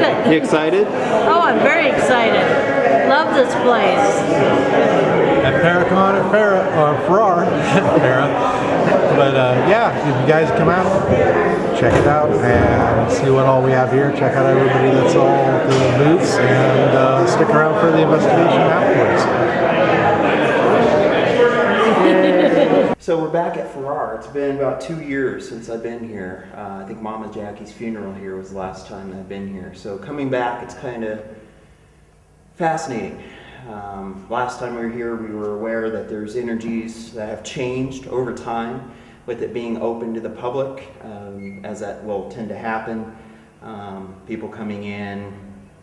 get it. You excited? Oh, I'm very excited. Love this place. At Paracon at Farrar. But yeah, if you guys come out, check it out and see what all we have here. Check out everybody that's all at the booths and stick around for the investigation afterwards. So we're back at Farrar. It's been about 2 years since I've been here. I think Mama Jackie's funeral here was the last time I've been here. So coming back, it's kind of fascinating. Last time we were here, we were aware that there's energies that have changed over time with it being open to the public, as that will tend to happen. People coming in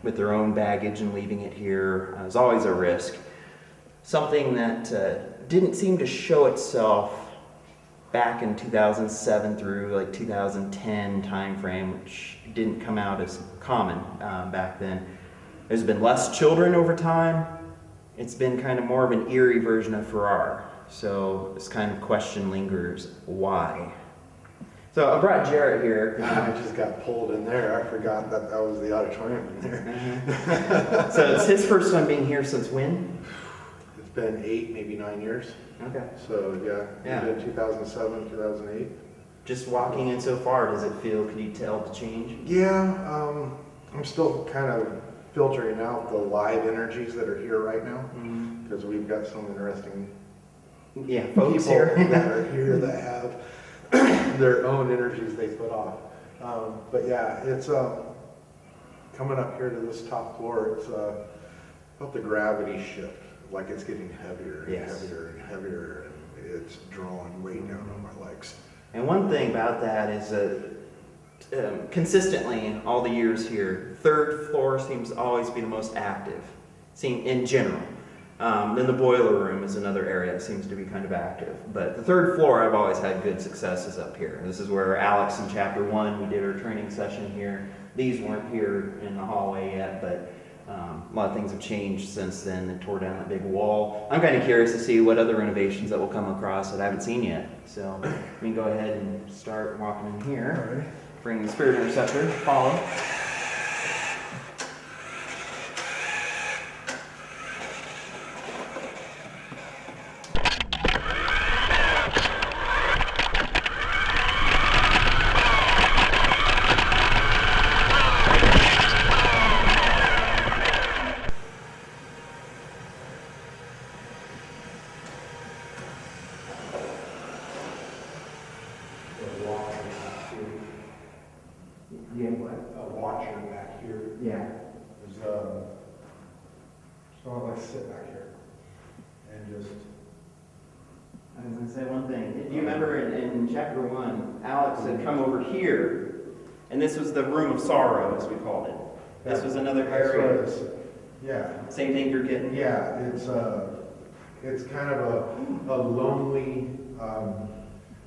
with their own baggage and leaving it here is always a risk. Something that didn't seem to show itself back in 2007 through like 2010 time frame, which didn't come out as common back then. There's been less children over time. It's been kind of more of an eerie version of Farrar. So this kind of question lingers, why? So I brought Jarrett here. I just got pulled in there. I forgot that was the auditorium in there. So it's his first time being here since when? It's been 8, maybe 9 years. Okay. So yeah. In 2007, 2008. Just walking in so far, does it feel, can you tell the change? Yeah, I'm still kind of filtering out the live energies that are here right now, because we've got some interesting folks people here that are here that have their own energies they put off. But yeah, it's coming up here to this top floor. It's felt the gravity shift, like it's getting heavier and heavier and heavier, and it's drawing weight down on my legs. And one thing about that is that consistently all the years here, third floor seems to always be the most active, in general. Then the boiler room is another area that seems to be kind of active. But the third floor, I've always had good successes up here. This is where Alex in chapter 1, we did our training session here. These weren't here in the hallway yet, but a lot of things have changed since then. They tore down that big wall. I'm kind of curious to see what other renovations that we'll come across that I haven't seen yet. So we can go ahead and start walking in here. All right. Bring the spirit interceptor, follow. Yeah, what? A watcher back here. Yeah. There's so I like to sit back here and just. I was going to say one thing. Do you remember in chapter 1, Alex had come over here, and this was the room of sorrow, as we called it. This was another area. Yeah. Same thing you're getting? Yeah, it's kind of a lonely,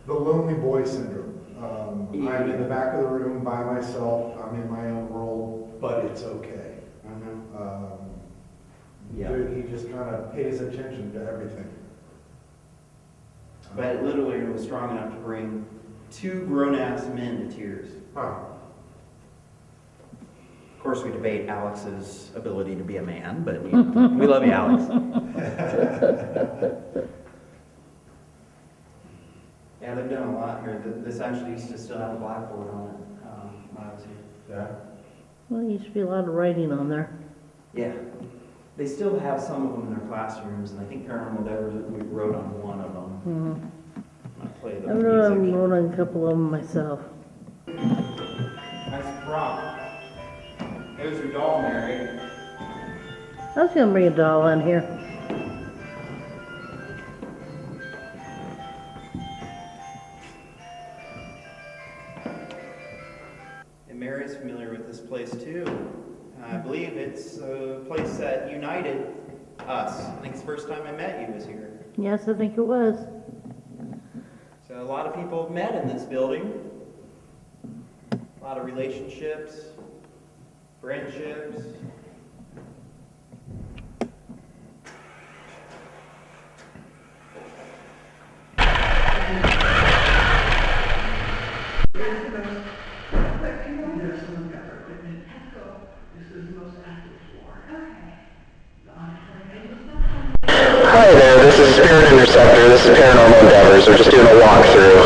the lonely boy syndrome. I'm in the back of the room by myself. I'm in my own world, but it's okay. He just kind of pays attention to everything. But it literally was strong enough to bring 2 grown-ass men to tears. Huh. Of course, we debate Alex's ability to be a man, but we love you, Alex. Yeah, they've done a lot here. This actually used to still have a blackboard on it when I was here. Yeah. Well, there used to be a lot of writing on there. Yeah. They still have some of them in their classrooms, and I think Paranormal we wrote on one of them. I play the I music. wrote on a couple of them myself. Nice prop. There's your doll, Mary. I was going to bring a doll in here. And Mary's familiar with this place too. I believe it's a place that united us. I think it's the first time I met you was here. Yes, I think it was. So a lot of people have met in this building. A lot of relationships, friendships. Hi there, this is Spirit Interceptor. This is Paranormal Endeavors. We're just doing a walkthrough.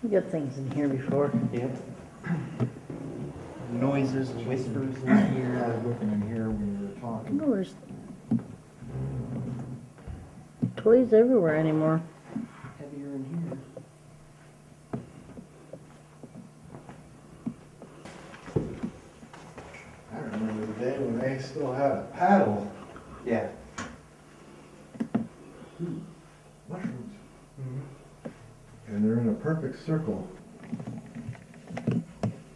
We got things in here before. Yep. Noises, whispers in here. I was looking in here when we were talking. Oh, there's toys everywhere anymore. Heavier in I remember the day when they still had a paddle. here. Mushrooms. And they're in a perfect circle. Yeah.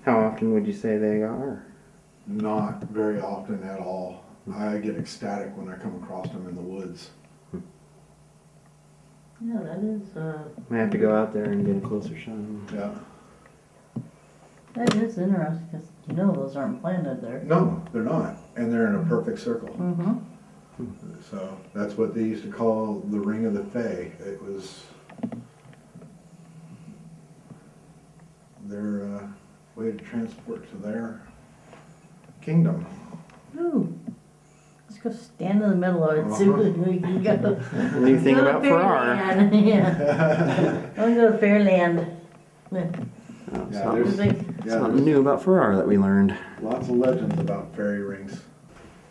How often would you say they are? Not very often at all. I get ecstatic when I come across them in the woods. Yeah, that is, I have to go out there and get a closer shot. Yeah. that is interesting, because you know those aren't planted there. No, they're not. And they're in a perfect circle. Mm-hmm. So that's what they used to call the Ring of the Fae. It was their way to transport to their kingdom. Ooh. Let's go stand in the middle of it, see what we can go. The new thing Go to about Farrar. Fairland, yeah. I want to go to Fairland. Yeah. Oh, Yeah, something, there's- something new about Farrar that we learned. Lots of legends about fairy rings.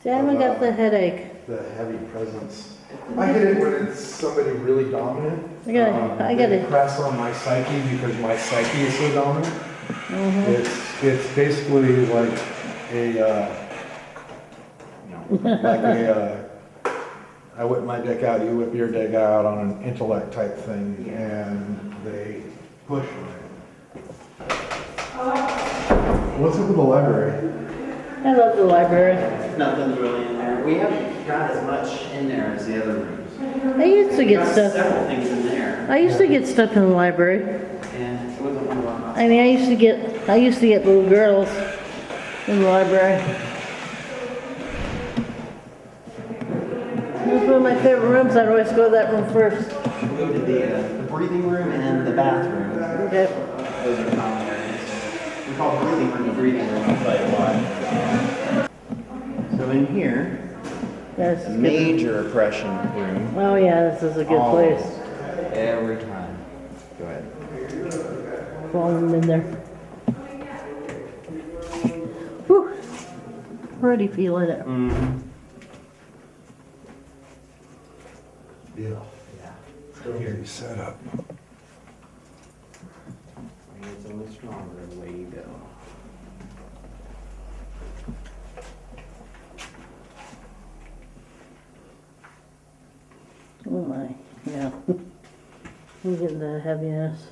See, I haven't got the headache. The heavy presence. I get it when it's somebody really dominant. I got They it. press on my psyche because my psyche is so dominant. Mm-hmm. It's basically like I whip my dick out, you whip your dick out on an intellect type thing, and they push me. What's up with the library? I love the library. Nothing's really in there. We haven't got as much in there as the other rooms. I used to We get got stuff. several things in there. I used to get stuff in the library. And it wasn't one of our I mean, I used to get little girls in the library. It was one of my favorite rooms. I'd always go to that room first. We go to the breathing room and the bathroom. Okay. Those are common areas. We call breathing room the breathing room. I'll tell you why. So in here, That's a good. major oppression room. Oh yeah, this is a good place. Every time. Go ahead. Falling in there. Whew. Already feeling it. Mm-hmm. Yeah. Yeah. Still here, you set up. It's only stronger the way you go. Oh my, yeah. I'm getting the heaviness.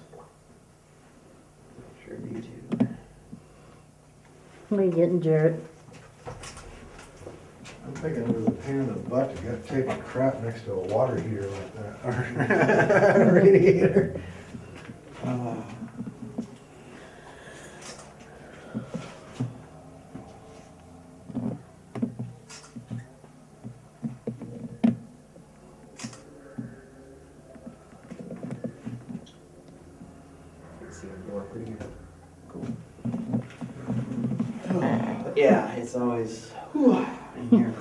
Sure do too. What are you getting, Jarrett? I'm thinking it was a pain in the butt to get take a crap next to a water heater like that, or a radiator. See the door pretty good. Cool. But yeah, it's always in here.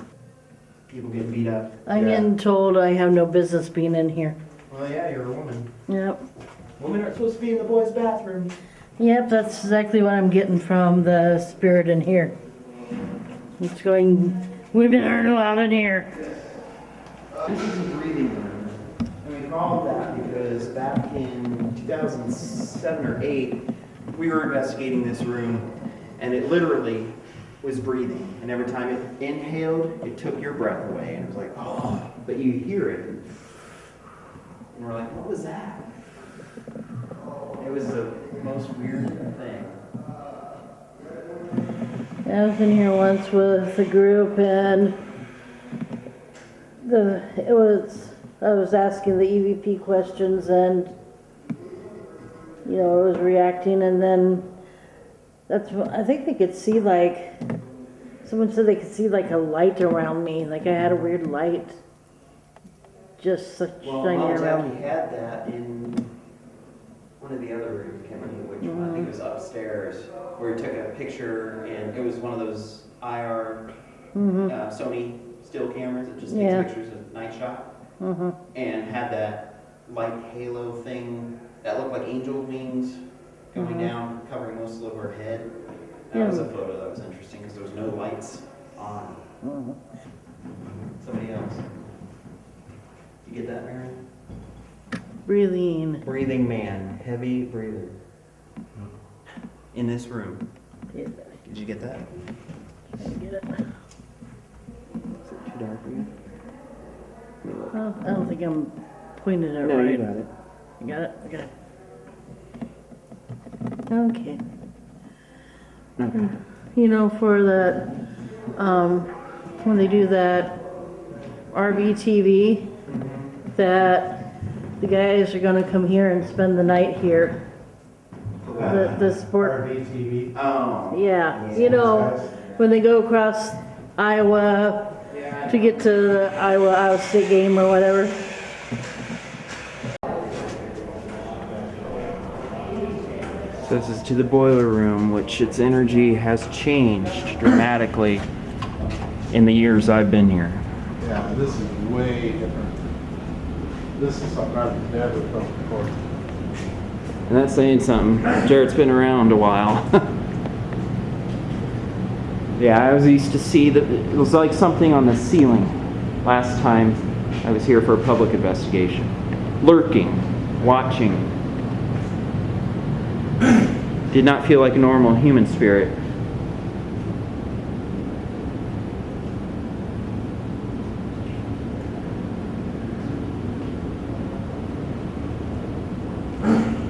People get beat up. I'm Yeah. getting told I have no business being in here. Well, yeah, you're a woman. Yep. Women aren't supposed to be in the boys' bathroom. Yep, that's exactly what I'm getting from the spirit in here. It's going, women aren't allowed in here. This is a breathing room. And we call it that because back in 2007 or 8, we were investigating this room, and it literally was breathing. And every time it inhaled, it took your breath away. And it was like, oh, but you hear it. And we're like, what was that? It was the most weird thing. I was in here once with a group and I was asking the EVP questions and, you know, I was reacting and then I think they could see like Someone said they could see like a light around me, like I had a weird light just Well, shining Mom around Jackie me. had that in one of the other rooms. I can't remember which one. I think it was upstairs, where he took a picture, and it was one of those IR Sony still cameras that just takes Yeah. pictures of night shot, and had that light halo thing that looked like angel wings going down, covering most of her head. That was a photo that was interesting because there was no lights on. Somebody else. You get that, Mary? Breathing. Breathing man, heavy breather. In this room. Yeah, Did you get that? I get it. Is it too dark for you? Well, I don't think I'm pointing it No, right. you got it. You got it? Okay. Okay. Okay. You know, for that, when they do that RVTV, that the guys are gonna come here and spend the night here. The sport, RVTV. Oh. yeah, you know, when they go across Iowa to get to the Iowa State game or whatever. So this is to the boiler room, which its energy has changed dramatically in the years I've been here. Yeah, this is way different. This is something I've never felt before. And that's saying something. Jarrett's been around a while. Yeah, I was used to see that it was like something on the ceiling last time I was here for a public investigation. Lurking, watching. Did not feel like a normal human spirit.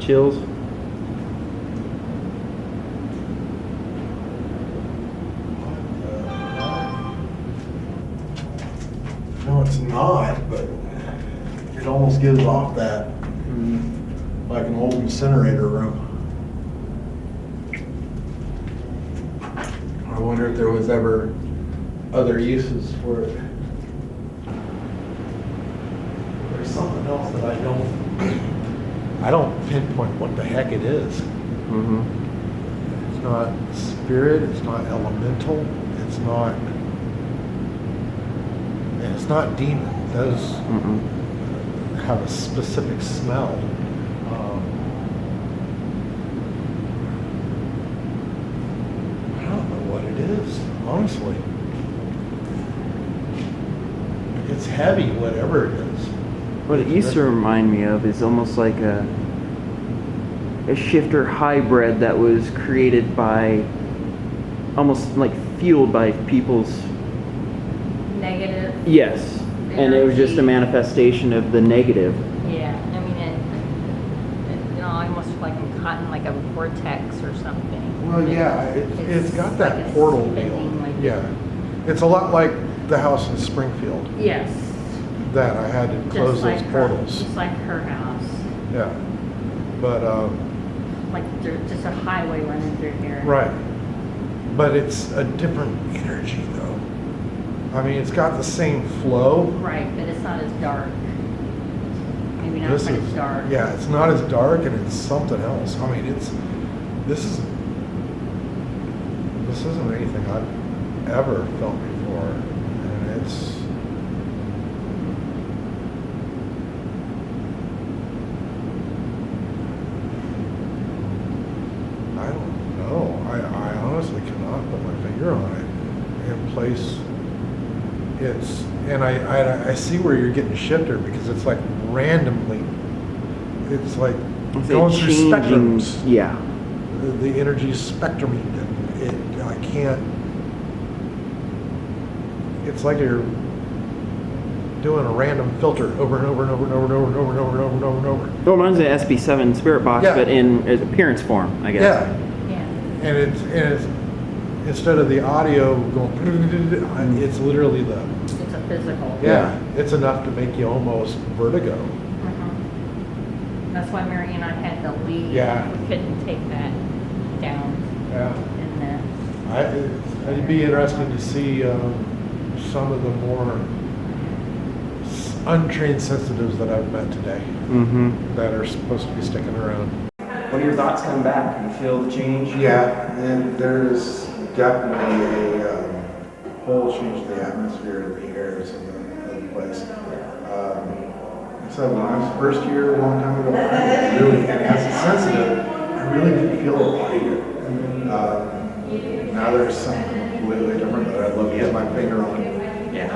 Chills. No, it's not, but it almost gives off that, like an old incinerator room. I wonder if there was ever other uses for it. There's something else that I don't pinpoint what the heck it is. Mm-hmm. It's not spirit, it's not elemental, it's not demon. Those have a specific smell. I don't know what it is, honestly. It's heavy, whatever it is. What it used to remind me of is almost like a shifter hybrid that was created by, almost like fueled by people's... Negative. Yes. And it was just a manifestation of the negative. Yeah, I mean, it you know, almost like I'm caught in like a vortex or something. Well, yeah, it's got that like a portal spinning, deal. like- Yeah. It's a lot like the house in Springfield Yes. that I had to close Just like those her, portals. just like her house. Yeah. But, Like there's just a highway running through here. right. But it's a different energy, though. I mean, it's got the same flow. Right, but it's not as dark. Maybe not This quite is, as dark. yeah, it's not as dark and it's something else. I mean, this isn't anything I've ever felt before. And it's, I don't know. I honestly cannot put my finger on it. In place, and I see where you're getting shifter because it's like randomly, it's like going through spectrums. Yeah. The energy spectrum, I can't, it's like you're doing a random filter over and over and over and over and over and over and over and over and over and over. Well, mine's an SB7 spirit box, Yeah. but in its appearance form, I guess. Yeah, Yeah. and it's instead of the audio going, it's literally the, It's a physical. yeah, it's enough to make you almost vertigo. That's why Mary and I had to leave. Yeah. We couldn't take that down Yeah. in the It'd be interesting to see some of the more untrained sensitives that I've met today that are supposed to be sticking around. What are your thoughts coming back? You feel the change? Yeah, and there's definitely a whole change to the atmosphere of the airs of the place. So when I was first here a long time ago, I really, and as a sensitive, I really didn't feel the body here. Now there's something completely different that I'd love to get my finger on. And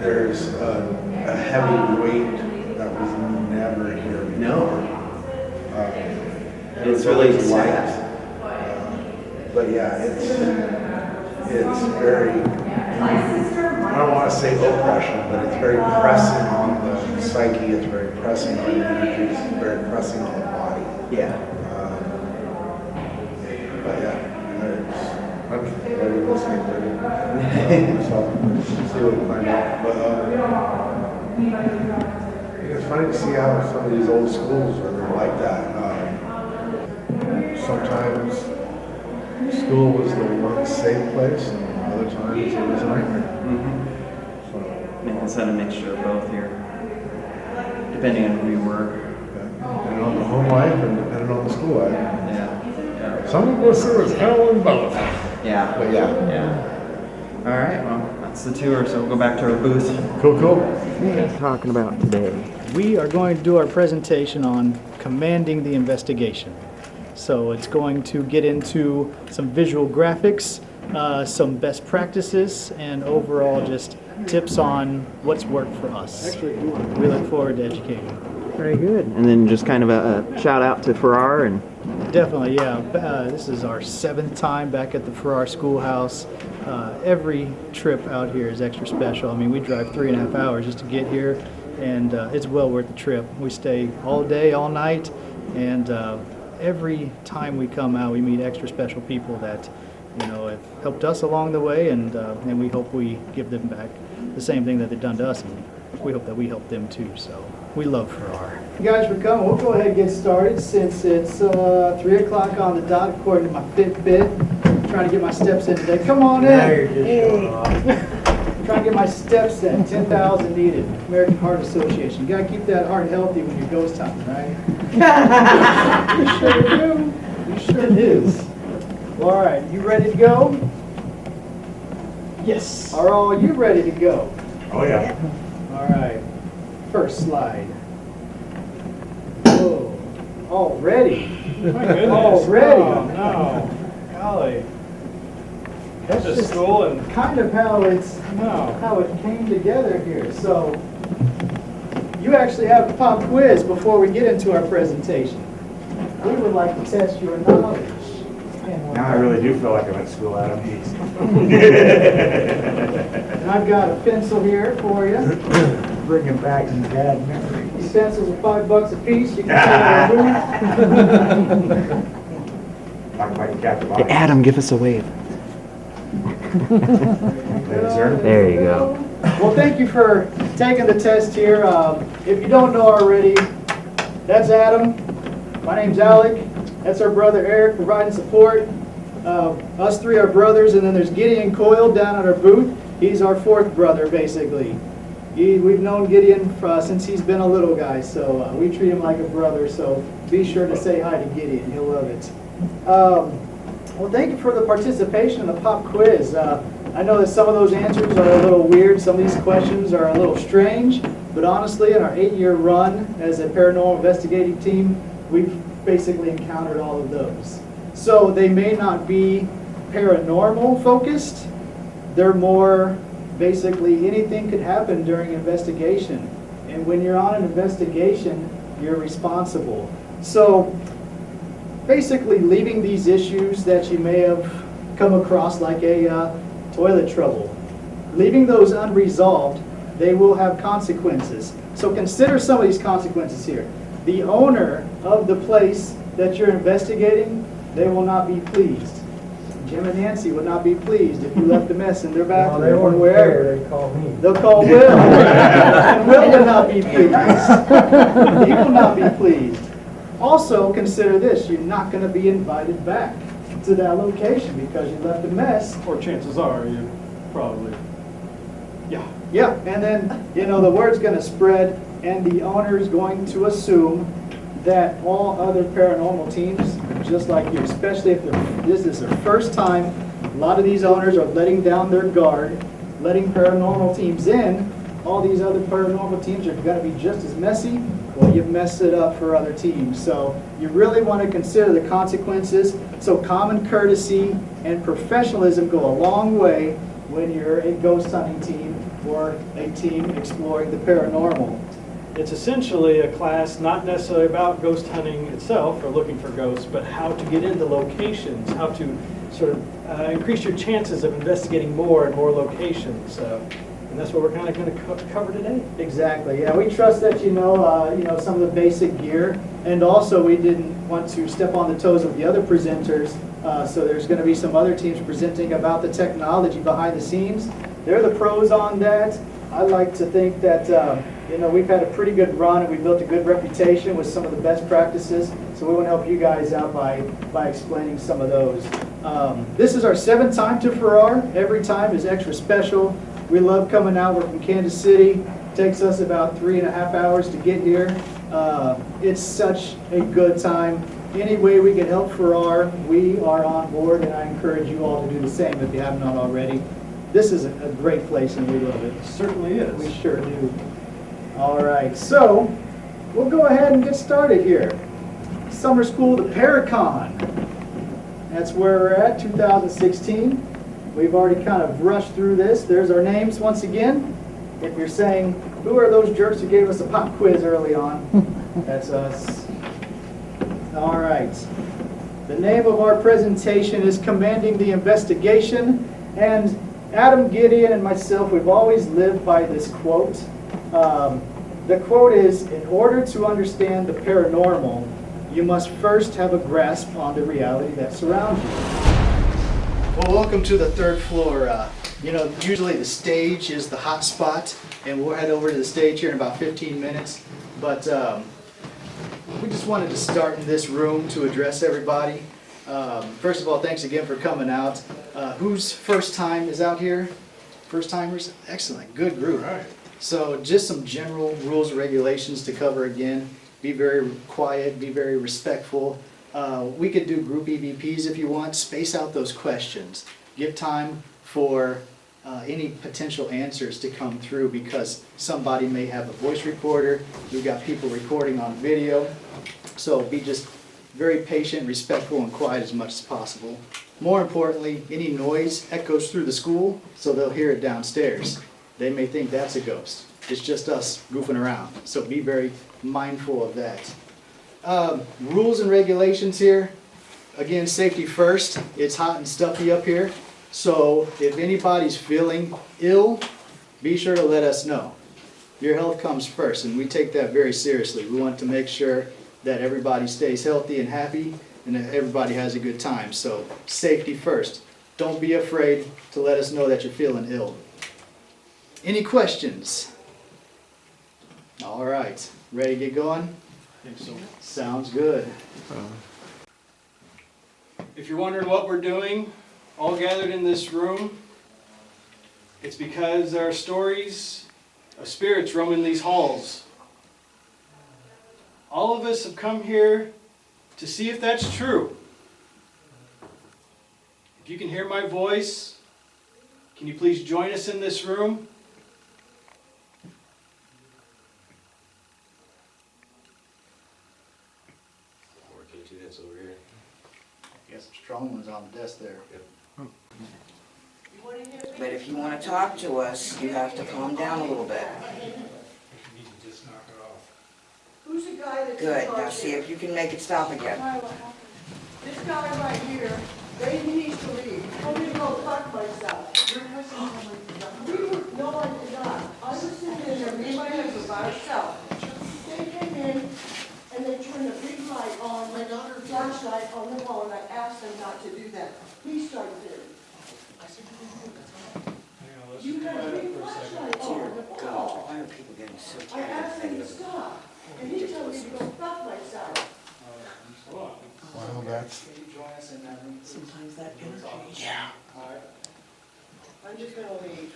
there's a heavy weight that was never here before. No. It It's was always really light. sad. But yeah, it's very, I don't want to say oppression, but it's very pressing on the psyche, it's very pressing on the energy, it's very pressing on the body. Yeah. But yeah, I'm ready to listen to it. So, see what we find out. But I think it's funny to see how some of these old schools are like that. Sometimes school was the one safe place, and other times it was a nightmare. So, Man, it's had a mixture of both here, depending on who you were. depending on the home life and depending on the school life. Yeah. Some of us are as hell in both. Yeah. But yeah. Yeah. All right. Well, that's the tour. So we'll go back to our booth. Cool. What are you guys talking about today? We are going to do our presentation on commanding the investigation. So it's going to get into some visual graphics, some best practices, and overall just tips on what's worked for us. We look forward to educating. Very good. And then just kind of a shout out to Farrar and. Definitely, yeah. This is our 7th time back at the Farrar Schoolhouse. Every trip out here is extra special. I mean, we drive 3.5 hours just to get here, and it's well worth the trip. We stay all day, all night, and every time we come out, we meet extra special people that, have helped us along the way, and we hope we give them back the same thing that they've done to us, and we hope that we help them too. So we love Farrar. You guys for coming. We'll go ahead and get started since it's 3 o'clock on the dot according to my Fitbit. I'm trying to get my steps in today. Come on in. Now you're just showing off. Trying to get my steps in. 10,000 needed. American Heart Association. You gotta keep that heart healthy when you're ghost hunting, right? You sure do. You sure do. All right, you ready to go? Yes. Are all you ready to go? Oh yeah. All right. First slide. Whoa. Already. My goodness. Already. Oh, no. Golly. That's To just school and kind of how it came together here. So you actually have a pop quiz before we get into our presentation. We would like to test your knowledge. Now I really do feel like I went to school, Adam. And I've got a pencil here for you. Bringing back some bad memories. These pencils are $5 a piece. You can take them. Talk about your captive audience. Adam, give us a wave. There you go. Well, thank you for taking the test here. If you don't know already, that's Adam. My name's Alec. That's our brother Eric providing support. Us three are brothers, and then there's Gideon Coyle down at our booth. He's our 4th brother, basically. We've known Gideon since he's been a little guy, so we treat him like a brother. So be sure to say hi to Gideon. He'll love it. Well, thank you for the participation in the pop quiz. I know that some of those answers are a little weird. Some of these questions are a little strange. But honestly, in our 8-year run as a paranormal investigating team, we've basically encountered all of those. So they may not be paranormal focused. They're more basically anything could happen during investigation. And when you're on an investigation, you're responsible. So basically leaving these issues that you may have come across like a toilet trouble, leaving those unresolved, they will have consequences. So consider some of these consequences here. The owner of the place that you're investigating, they will not be pleased. Jim and Nancy would not be pleased if you left a mess in their bathroom or wherever. They call me. They'll call Will. And Will will not be pleased. He will not be pleased. Also, consider this. You're not going to be invited back to that location because you left a mess. Or chances are you probably, yeah. Yeah, and then, the word's gonna spread, and the owner's going to assume that all other paranormal teams, just like you, especially if this is their first time, a lot of these owners are letting down their guard, letting paranormal teams in. All these other paranormal teams are gonna be just as messy. Well, you've messed it up for other teams. So you really want to consider the consequences. So common courtesy and professionalism go a long way when you're a ghost hunting team or a team exploring the paranormal. It's essentially a class not necessarily about ghost hunting itself or looking for ghosts, but how to get into locations, how to sort of increase your chances of investigating more and more locations. And that's what we're kind of going to cover today. Exactly. Yeah, we trust that you know some of the basic gear, and also we didn't want to step on the toes of the other presenters. So there's going to be some other teams presenting about the technology behind the scenes. They're the pros on that. I like to think that we've had a pretty good run and we built a good reputation with some of the best practices. So we want to help you guys out by explaining some of those. This is our 7th time to Farrar. Every time is extra special. We love coming out. We're from Kansas City. Takes us about 3.5 hours to get here. It's such a good time. Any way we can help Farrar, we are on board, and I encourage you all to do the same if you have not already. This is a great place, and we love it. It certainly is. We sure do. All right, so we'll go ahead and get started here. Summer School, the Paracon. That's where we're at, 2016. We've already kind of rushed through this. There's our names once again. If you're saying, who are those jerks who gave us a pop quiz early on? That's us. All right. The name of our presentation is Commanding the Investigation. And Adam, Gideon, and myself, we've always lived by this quote. The quote is, in order to understand the paranormal, you must first have a grasp on the reality that surrounds you. Well, welcome to the 3rd floor. Usually the stage is the hot spot, and we'll head over to the stage here in about 15 minutes. But we just wanted to start in this room to address everybody. First of all, thanks again for coming out. Whose first time is out here? First timers? Excellent, good group. All right. So just some general rules and regulations to cover again. Be very quiet, be very respectful. We could do group EVPs if you want. Space out those questions. Give time for any potential answers to come through because somebody may have a voice recorder. We've got people recording on video. So be just very patient, respectful, and quiet as much as possible. More importantly, any noise echoes through the school, so they'll hear it downstairs. They may think that's a ghost. It's just us goofing around. So be very mindful of that. Rules and regulations here. Again, safety first. It's hot and stuffy up here. So if anybody's feeling ill, be sure to let us know. Your health comes first, and we take that very seriously. We want to make sure that everybody stays healthy and happy and that everybody has a good time. So safety first. Don't be afraid to let us know that you're feeling ill. Any questions? All right, ready to get going? I think so. Sounds good. If you're wondering what we're doing, all gathered in this room, it's because there are stories of spirits roaming these halls. All of us have come here to see if that's true. If you can hear my voice, can you please join us in this room? Got some strong ones on the desk there. But if you want to talk to us, you have to calm down a little bit. Who's the guy that's in Good, charge now see here? if you can make it stop again. This guy right here, he needs to leave. He told me to go fuck myself. No, I did not. I was sitting in there, me and my husband by ourselves. They came in and they turned a big light on, my daughter's flashlight on the wall, and I asked them not to do that. He started it. You had a big flashlight on Dear the God, wall. why are people getting so I asked him to tired? stop, and he told me to go fuck myself. Well, that's, Can you join us in that room? Sometimes that energy. Yeah. I'm just gonna leave.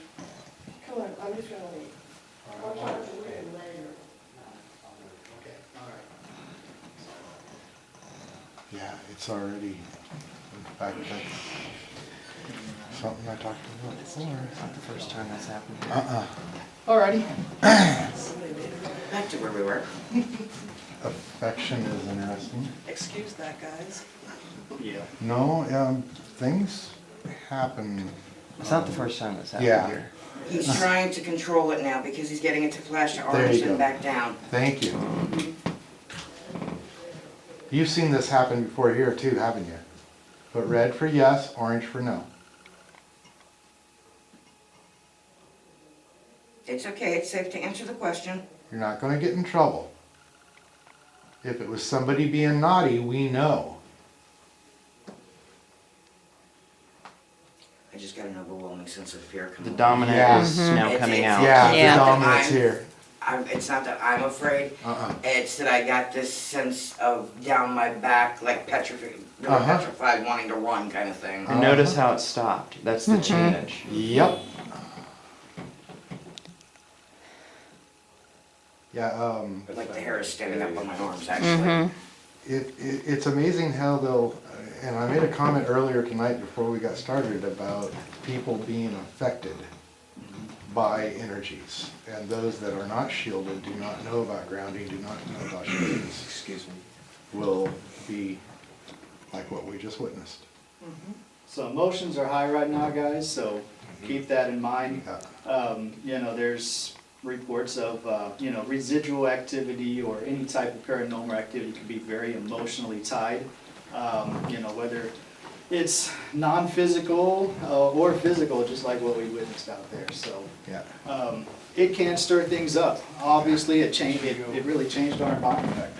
Come on, I'm just gonna leave. I'll talk to you later. Okay, all right. Yeah, it's already, in fact, that's something I talked about before. Not the first time that's happened. All righty. Back to where we were. Affection is interesting. Excuse that, guys. Yeah. No, things happen. It's not the first time that's happened Yeah. here. He's trying to control it now because he's getting it to flash to There orange you and go. back down. Thank you. You've seen this happen before here too, haven't you? Put red for yes, orange for no. It's okay, it's safe to answer the question. You're not going to get in trouble. If it was somebody being naughty, we know. I just got an overwhelming sense of fear The coming. dominant Yeah. is now coming out. Yeah, Yeah. the dominant's here. It's not that I'm afraid, it's that I got this sense of down my back, like petrified, wanting to run kind of thing. And notice how it stopped. That's the change. Yep. Yeah, Like the hair is standing up on my arms, actually. it's amazing how they'll, and I made a comment earlier tonight before we got started about people being affected by energies. And those that are not shielded, do not know about grounding, do not know about shields. Excuse me. Will be like what we just witnessed. So emotions are high right now, guys, so keep that in mind. There's reports of, residual activity or any type of paranormal activity could be very emotionally tied. Whether it's non-physical or physical, just like what we witnessed out there, so. Yeah. It can stir things up. Obviously, it really changed our environment.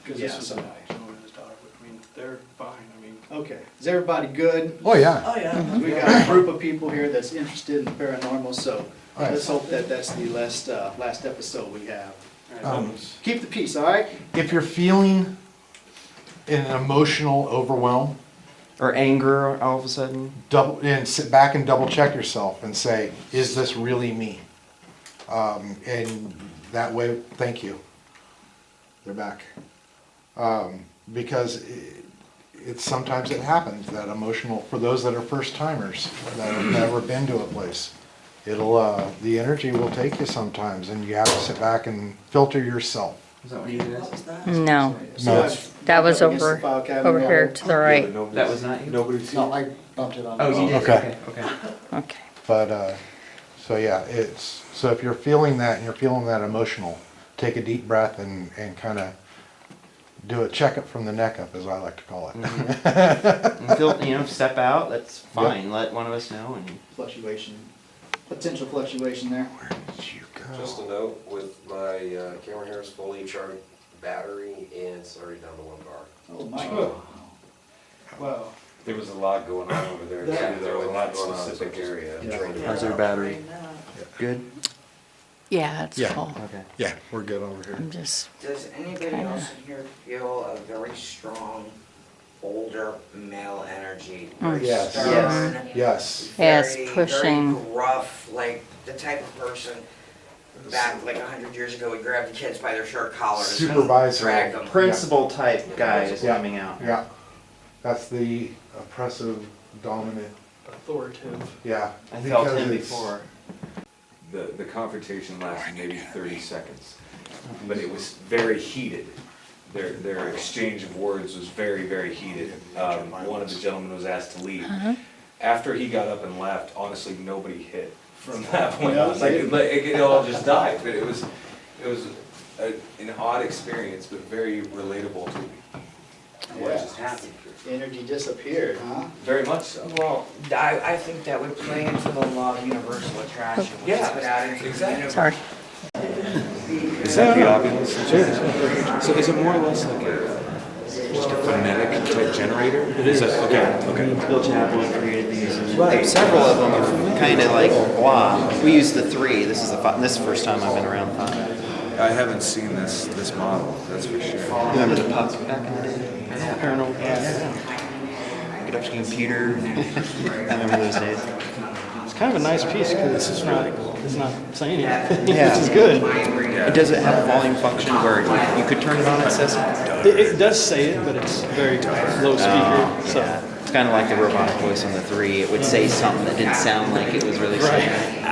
Because this was a so- nice one with his daughter, but I mean, they're fine, I mean. Okay, is everybody good? Oh, yeah. Oh, yeah. We got a group of people here that's interested in the paranormal, so All right. let's hope that that's the last episode we have. Um, Keep the peace, all right? If you're feeling an emotional overwhelm, Or anger all of a sudden. sit back and double check yourself and say, is this really me? And that way, thank you. They're back. Because it's sometimes it happens, that emotional, for those that are first timers, that have never been to a place, the energy will take you sometimes, and you have to sit back and filter yourself. Is that what you did? What was that? No, No. that was Up against the over, file cabinet. over here to the right. That was not you? Nobody's. No, I bumped it on. Oh, you did? Okay. Okay. Okay. But, so yeah, so if you're feeling that and you're feeling that emotional, take a deep breath and kind of do a checkup from the neck up, as I like to call it. And feel, step out, that's fine. Let one of us know. And Fluctuation, potential fluctuation there. Where did you go? Just a note, with my camera here is fully charged battery and it's already down to 1 bar. Oh, my God. Wow. There was a lot going on over there. Yeah. There was a lot specific area. how's your battery? Good? Yeah, it's Yeah. full. Okay. Yeah, we're good over here. I'm just, Does anybody else in here feel a very strong, older male energy? Very Yes. stern, Yes. Yes, very, pushing. very gruff, like the type of person back like 100 years ago would grab the kids by their shirt collars Supervisor. and drag them. Principal type guy is Yeah. coming out. Yeah, that's the oppressive, dominant, Authoritative. yeah. I felt because him it's- before. The confrontation lasted maybe 30 seconds, but it was very heated. Their exchange of words was very, very heated. One of the gentlemen was asked to leave. After he got up and left, honestly, nobody hit from that point on. Like it all just died. But it was an odd experience, but very relatable to what just happened. Energy disappeared, huh? Very much so. Well, I think that would play into the law of universal attraction. Which is put out into the exactly. universe. sorry. Is that the obvious? So is it more or less like just a phonetic type generator? It is. Okay. Bill Chaplin created these. And several of them are kind of like blah. We use the 3. This is this is the first time I've been around 5. I haven't seen this model, that's for sure. Remember the pups back in the day? Paranormal. it up to your computer. I remember those days. It's kind of a nice piece because it's not saying anything, Yeah. which is good. Does it have a volume function where you could turn it on, it says? It does say it, but it's very low speaker. So. Yeah. It's kind of like the robotic voice on the 3. It would say something that didn't sound like it was really saying.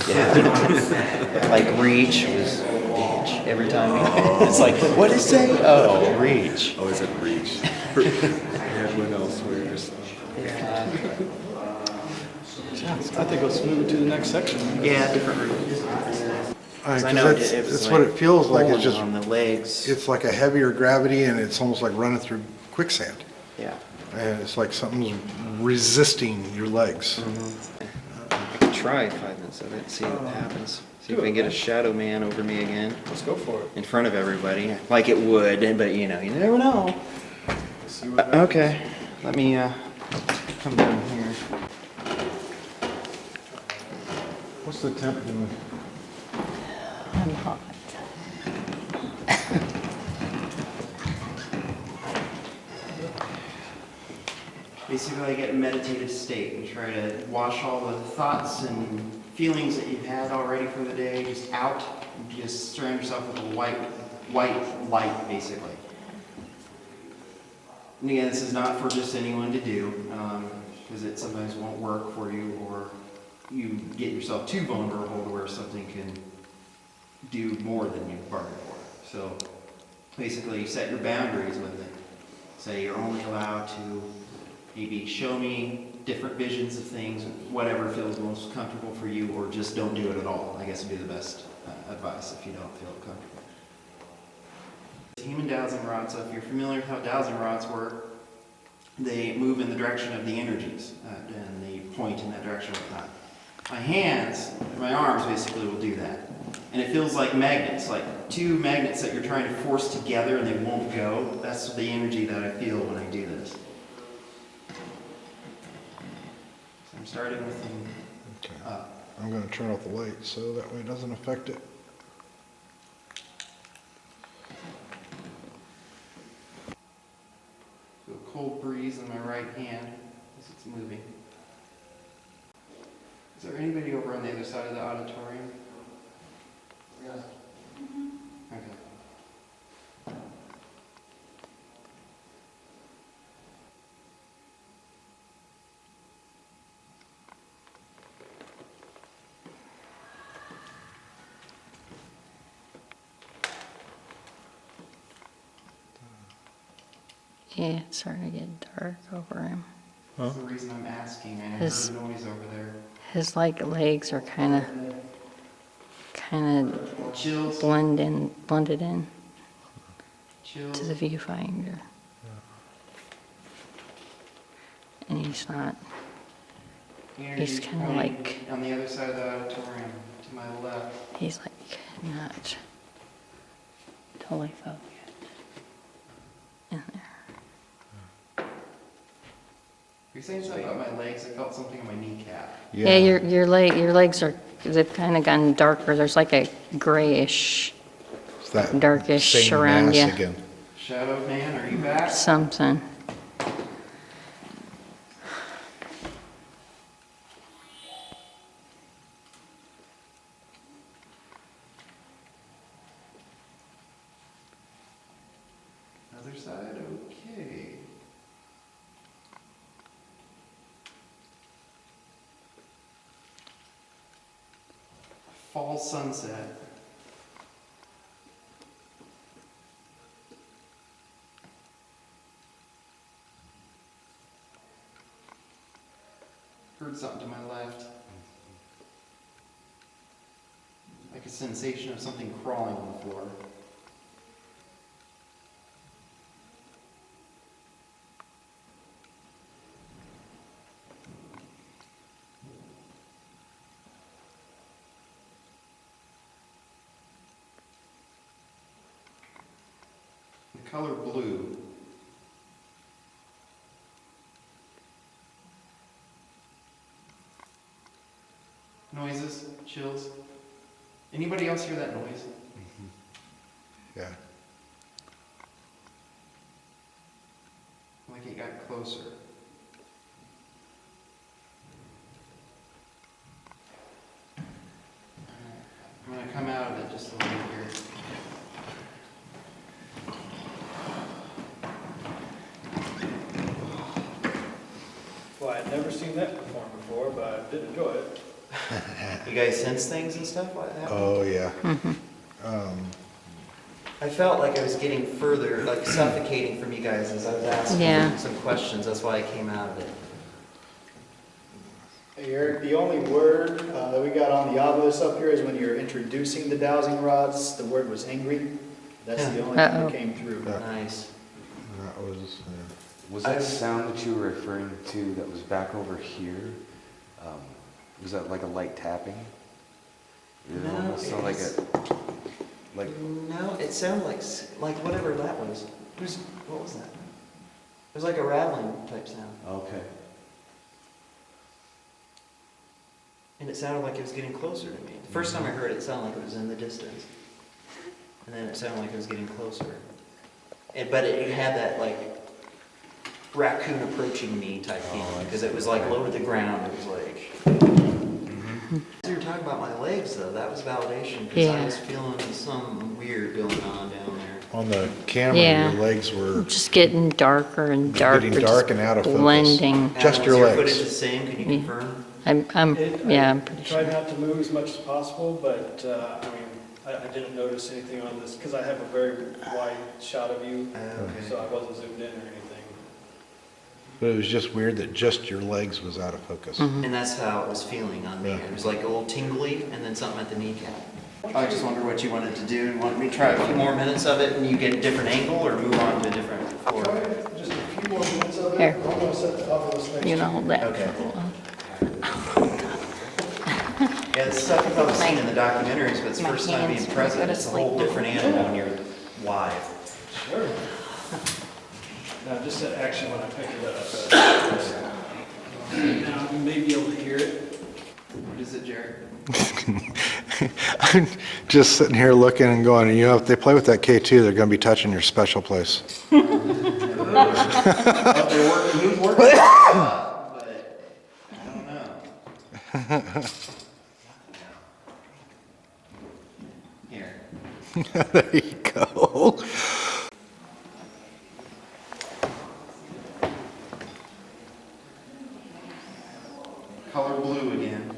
Yeah. Like reach was bitch every time. It's like, what did it say? Oh, reach. Oh, is it reach? And when elsewhere or something. Yeah. Yeah, I think we'll move to the next section. Yeah, different rooms. I know that's what it feels like. It's just on the legs. It's like a heavier gravity, and it's almost like running through quicksand. Yeah. And it's like something's resisting your legs. I could try 5 minutes of it, see what happens. See if we can get a shadow man over me again. Let's go for it. In front of everybody, like it would, but you know, you never know. Okay, let me come down here. What's the temp doing? I'm hot. Basically, I get in a meditative state and try to wash all the thoughts and feelings that you've had already from the day just out, and just surround yourself with a white light, basically. And again, this is not for just anyone to do, because it sometimes won't work for you, or you get yourself too vulnerable to where something can do more than you bargained for. So basically, set your boundaries with it. Say you're only allowed to maybe show me different visions of things, whatever feels most comfortable for you, or just don't do it at all, I guess would be the best advice if you don't feel comfortable. Human dowsing rods, so if you're familiar with how dowsing rods work, they move in the direction of the energies, and they point in that direction with that. My hands, my arms basically will do that. And it feels like magnets, like 2 magnets that you're trying to force together and they won't go. That's the energy that I feel when I do this. So I'm starting with them up. I'm going to turn off the light so that way it doesn't affect it. So a cold breeze in my right hand as it's moving. Is there anybody over on the other side of the auditorium? Yeah. Okay. Yeah, it's starting to get dark over him. That's the reason I'm asking. I heard His- noise over there. His like legs are kind of Chills. blended in Chills. to the viewfinder. And he's not. He's kind of like, on the other side of the auditorium, to my left. he's like not totally focused in there. You're saying something about my legs? I felt something on my kneecap. Yeah, your legs are, they've kind of gotten darker. There's like a grayish, It's that darkish same around mass you. again. Shadow man, are you back? Something. Other side, okay. Fall sunset. Heard something to my left. Like a sensation of something crawling on the floor. The color blue. Noises, chills. Anybody else hear that noise? Yeah. Like it got closer. I'd never seen that performed before, but I did enjoy it. You guys sense things and stuff like that? Oh, yeah. I felt like I was getting further, like suffocating from you guys as I was asking Yeah. some questions. That's why I came out of it. Hey Eric, the only word that we got on the obelisk up here is when you're introducing the dowsing rods, the word was angry. That's the only thing Uh-oh. that came through. Nice. That was, Was that sound that you were referring to that was back over here? Was that like a light tapping? It No, almost sounded like No, it sounded like whatever that was. What was that? It was like a rattling type sound. okay. And it sounded like it was getting closer to me. The first time I heard it, it sounded like it was in the distance. And then it sounded like it was getting closer. But it had that like raccoon approaching me type feeling, because it was like low to the ground. It was like... You were talking about my legs though, that was validation, because I Yeah. was feeling something weird going on down there. on the camera, Yeah. your legs were Just getting darker and darker. getting dark just and out of focus. blending. Just Alan, your was your legs. footage the same? Can you Yeah. confirm? I'm I pretty tried sure. not to move as much as possible, but, I mean, I didn't notice anything on this, because I have a very wide shot of you, Okay. so I wasn't zoomed in or anything. But it was just weird that just your legs was out of focus. And that's how it was feeling on me. It was like a little tingly and then something at the kneecap. I just wonder what you wanted to do. Want me to try a few more minutes of it and you get a different angle, or move on to a different floor? Try just a few more minutes of it. Here. I'm gonna set the obelisk next You to know, hold that. Okay. Yeah, the stuff you've probably seen in the documentaries, but it's the My first time being hands present. go to It's a whole sleep. different animal when you're live. Sure. Now, just to action when I pick it up. Now, you may be able to hear it. What is it, Jared? I'm just sitting here looking and going, you know, if they play with that K2, they're going to be touching your special place. They're working, who's working? But I don't know. Here. There you go. Color blue again.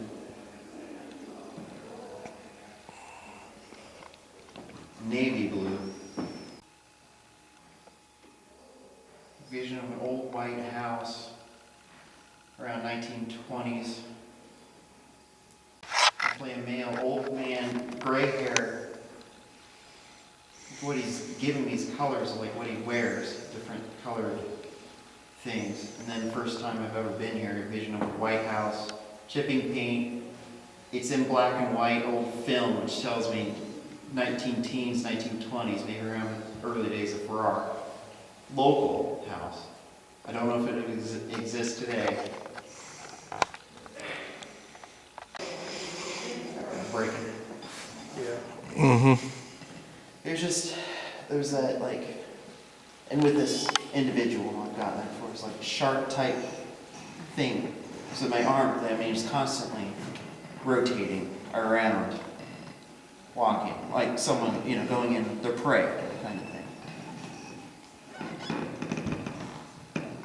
Navy blue. Vision of an old white house around 1920s. Definitely a male, old man, gray hair. What he's giving these colors are like what he wears, different colored things. And then first time I've ever been here, a vision of a White House, chipping paint. It's in black and white, old film, which tells me 19-teens, 1920s, maybe around the early days of Farrar. Local house. I don't know if it exists today. Breaking it. Mm-hmm. There's that like, and with this individual I've gotten that before, it's like a shark type thing. So my arm, I mean, it's constantly rotating around, walking, like someone, you know, going in their prey kind of thing.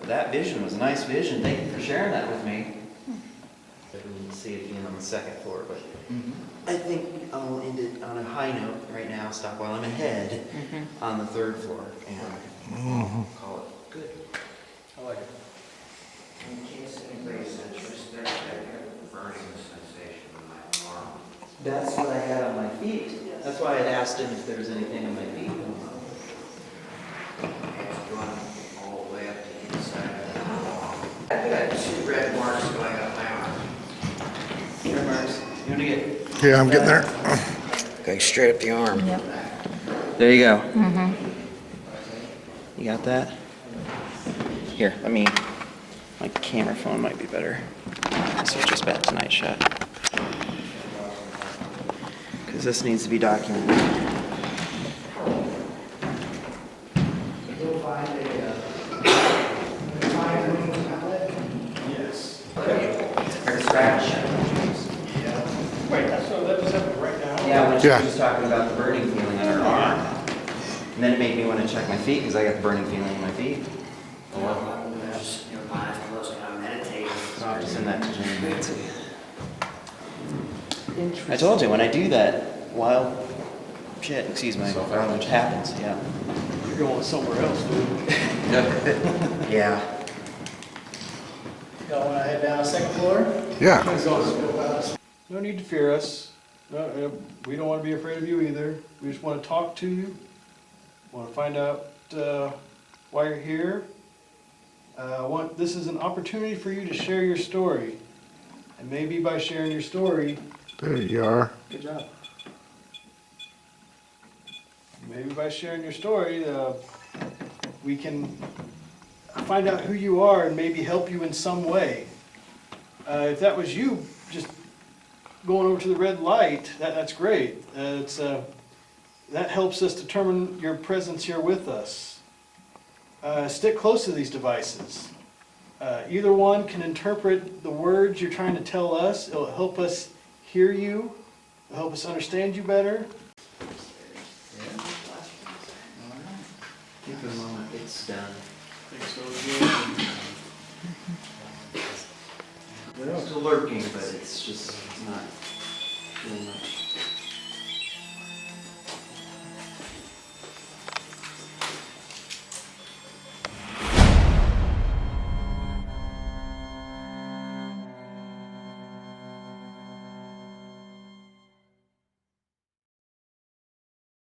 That vision was a nice vision. Thank you for sharing that with me. I didn't see it again on the second floor, but I think I'll end it on a high note right now, stop while I'm ahead on the third floor, and call it good. I like it. In case anybody's interested, I have a burning sensation in my arm. That's what I had on my feet. That's why I had asked him if there was anything on my feet. It's going all the way up to the inside of the arm. I've got 2 red marks going up my arm. Here, Marks. You want to get? Yeah, I'm getting there. Going straight up the arm. Yep. There you go. You got that? Here, my camera phone might be better. Switch this back to night shot. Because this needs to be documented. Yes. Or scratch. Wait, so that was happening right now? Yeah, when she Yeah. was talking about the burning feeling on her arm. And then it made me want to check my feet because I got the burning feeling in my feet. Just, you know, mindfulness, kind of meditating. send that to Jen. I told you, when I do that wild shit, excuse my language, happens, yeah. You're going somewhere else, dude. Yeah. Y'all wanna head down second floor? Yeah. No need to fear us. No, we don't want to be afraid of you either. We just want to talk to you. Want to find out why you're here. This is an opportunity for you to share your story. And maybe by sharing your story, There you are. good job. Maybe by sharing your story, we can find out who you are and maybe help you in some way. If that was you, just going over to the red light, that's great. That helps us determine your presence here with us. Stick close to these devices. Either one can interpret the words you're trying to tell us. It'll help us hear you, it'll help us understand you better. Give it a moment, it's done. It's still lurking, but it's just not doing much.